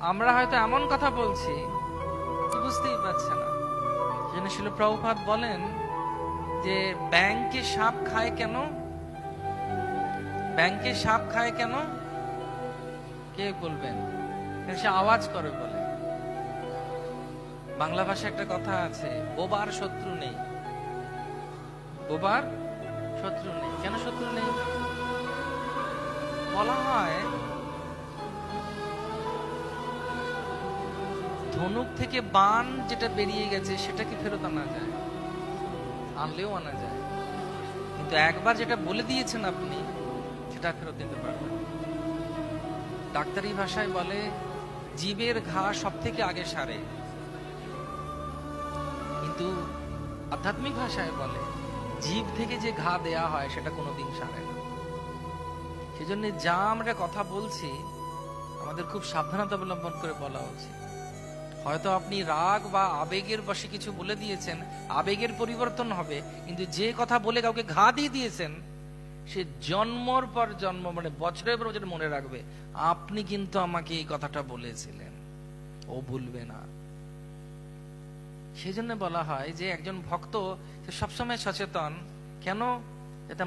আমরা হয়তো এমন কথা বলছি বুঝতেই পারছে না। সেজন্য শিল প্রভুপাদ বলেন যে ব্যাংকে সাপ খায় কেন? ব্যাংকে সাপ খায় কেন? কে বলবেন? সে আওয়াজ করে বলে। বাংলা ভাষায় একটা কথা আছে, বোবার শত্রু নেই। বোবার শত্রু নেই। কেন শত্রু নেই? বলা হয় ধনুক থেকে বাণ যেটা বেরিয়ে গেছে সেটাকে ফেরত আনা যায়, আনলেও আনা যায়, কিন্তু একবার যেটা বলে দিয়েছেন আপনি সেটা ফেরত দিতে পারবেন। ডাক্তারি ভাষায় বলে জীবের ঘা সব থেকে আগে সারে, কিন্তু আধ্যাত্মিক ভাষায় বলে জীব থেকে যে ঘা দেয়া হয় সেটা কোনোদিন সারে না। সেজন্য যা আমরা কথা বলছি আমাদের খুব সাবধানতা অবলম্বন করে বলা উচিত। হয়তো আপনি রাগ বা আবেগের বশে কিছু বলে দিয়েছেন, আবেগের পরিবর্তন হবে, কিন্তু যে কথা বলে কাউকে ঘা দিয়ে দিয়েছেন সে জন্মর পর জন্ম, মানে বছরের পর বছর মনে রাখবে আপনি কিন্তু আমাকে এই কথাটা বলেছিলেন, ও ভুলবে না। সেই জন্য বলা হয় যে একজন ভক্ত সে সবসময় সচেতন। কেন? যাতে আমার